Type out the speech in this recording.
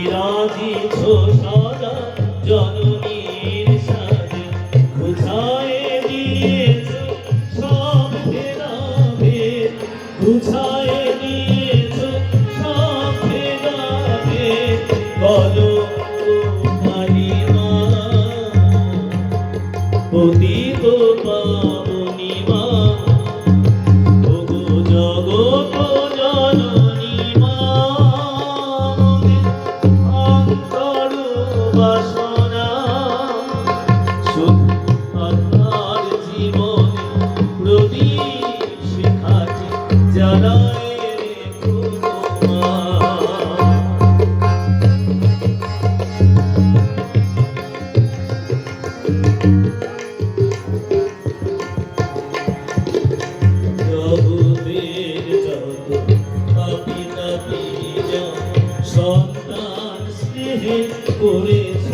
বিরাজিত সদা জননীর সাজে বুঝায় দিয়েছ সব ভেদাভেদ বুঝায় দিয়েছ সব ভেদাভেদ বলো কালী মা পতিত পাবনী মা ওগো জগৎ জননী মা মোদের অন্তর বাসনা সুখ আত্মার জীবনে প্রদীপ শিখাটি জ্বালায় রেখো মা। সন্তান স্নেহে করেছ